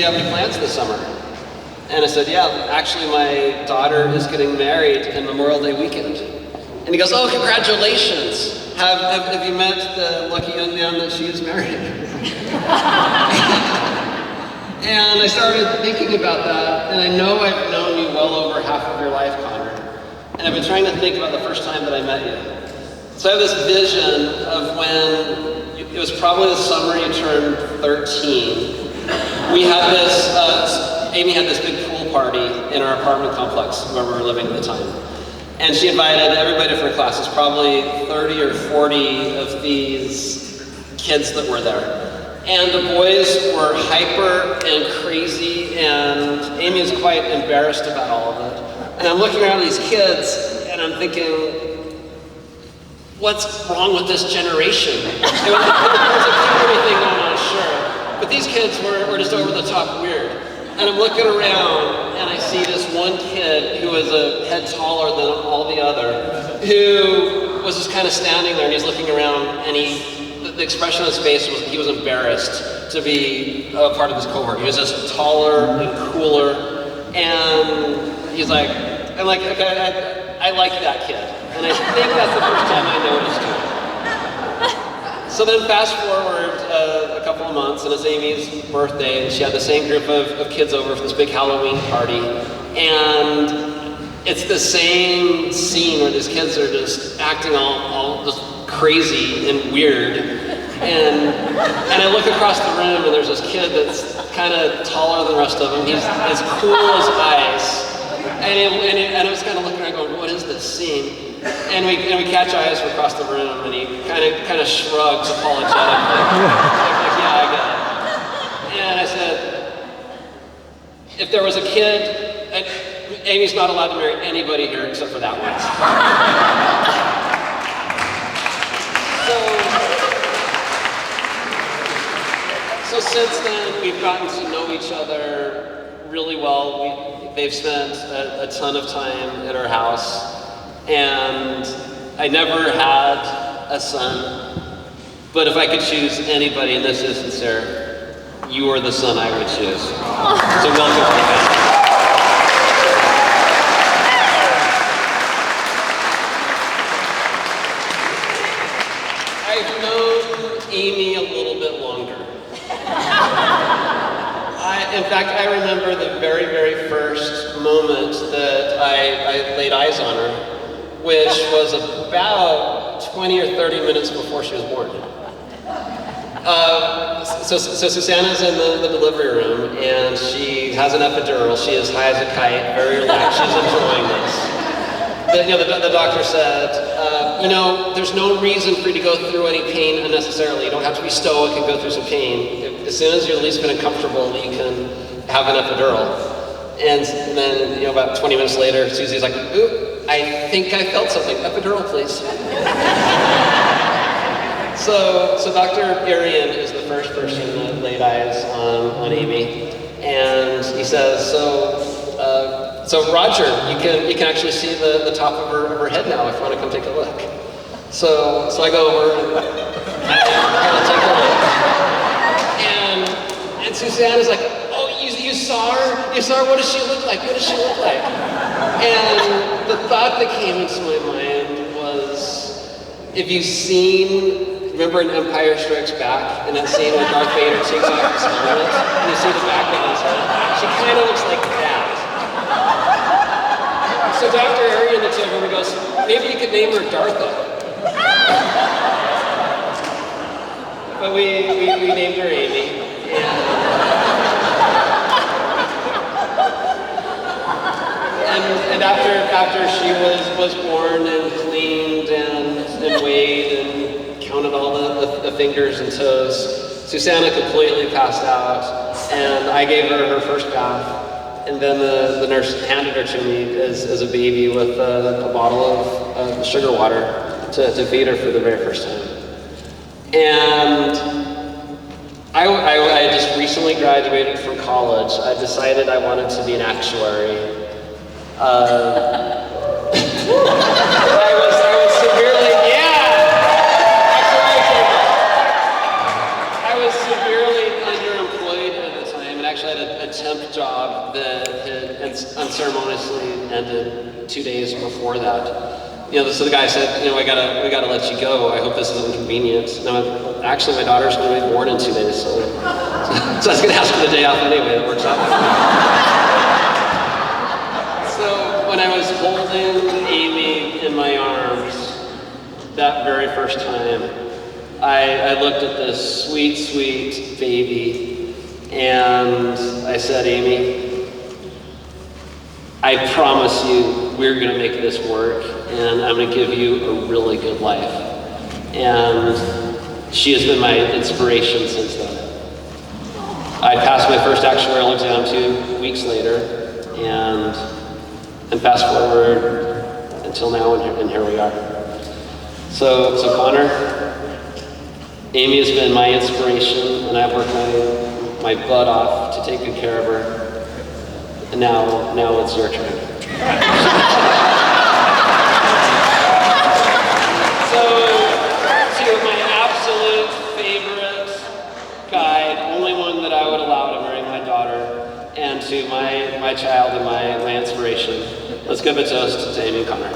Do you have any plans this summer? And I said, yeah, actually my daughter is getting married in Memorial Day weekend. And he goes, oh, congratulations. Have you met the lucky young man that she is married? And I started thinking about that, and I know I've known you well over half of your life, Connor. And I've been trying to think about the first time that I met you. So I have this vision of when, it was probably the summer you turned 13. We had this, Amy had this big pool party in our apartment complex where we were living at the time. And she invited everybody from her classes, probably 30 or 40 of these kids that were there. And the boys were hyper and crazy, and Amy was quite embarrassed about all of it. And I'm looking around at these kids, and I'm thinking, what's wrong with this generation? There was a puberty thing going on, sure. But these kids were just over the top weird. And I'm looking around, and I see this one kid who was a head taller than all the other, who was just kind of standing there, and he's looking around, and the expression on his face was he was embarrassed to be a part of this cohort. He was just taller and cooler, and he's like, I'm like, okay, I like that kid. And I think that's the first time I noticed him. So then fast forward a couple of months, and it's Amy's birthday, and she had the same group of kids over for this big Halloween party. And it's the same scene where these kids are just acting all just crazy and weird. And I look across the room, and there's this kid that's kind of taller than the rest of them. He's as cool as ice. And I was kind of looking around going, what is this scene? And we catch eyes from across the room, and he kind of shrugs apologetically. Like, yeah, I get it. And I said, if there was a kid, Amy's not allowed to marry anybody here except for that one. So since then, we've gotten to know each other really well. They've spent a ton of time at our house. And I never had a son, but if I could choose anybody, and this is sincere, you are the son I would choose. So welcome to the family. I've known Amy a little bit longer. In fact, I remember the very, very first moment that I laid eyes on her, which was about 20 or 30 minutes before she was born. So Susanna's in the delivery room, and she has an epidural. She is high as a kite, very relaxed. She's enjoying this. The doctor said, there's no reason for you to go through any pain unnecessarily. You don't have to be stoic and go through some pain. As soon as you're at least feeling comfortable, you can have an epidural. And then, about 20 minutes later, Susie's like, ooh, I think I felt something. Epidural, please. So Dr. Arian is the first person that laid eyes on Amy. And he says, so Roger, you can actually see the top of her head now if you want to come take a look. So I go over and take a look. And Susanna's like, oh, you saw her? You saw her? What does she look like? What does she look like? And the thought that came into my mind was, if you've seen, remember in Empire Strikes Back, in that scene when Darth Vader takes off his helmet, and you see the back of his head? She kind of looks like that. So Dr. Arian looks over and goes, maybe you could name her Dartha. But we named her Amy. And after she was born and cleaned and weighed and counted all the fingers and toes, Susanna completely passed out, and I gave her her first bath. And then the nurse handed her to me as a baby with a bottle of sugar water to feed her for the very first time. And I had just recently graduated from college. I decided I wanted to be an actuary. I was severely underemployed at the time, and actually had a temp job that had unceremoniously ended 2 days before that. So the guy said, we gotta let you go. I hope this isn't inconvenient. And I went, actually, my daughter's going to be born in 2 days, so I was going to ask for the day off anyway. It works out. So when I was holding Amy in my arms that very first time, I looked at this sweet, sweet baby, and I said, Amy, I promise you we're going to make this work, and I'm going to give you a really good life. And she has been my inspiration since then. I passed my first actuarial exam 2 weeks later, and fast forward until now, and here we are. So Connor, Amy has been my inspiration, and I've worked my butt off to take good care of her. And now it's your turn. So, to my absolute favorite guide, only one that I would allow to marry my daughter, and to my child and my inspiration, let's give a toast to Amy and Connor.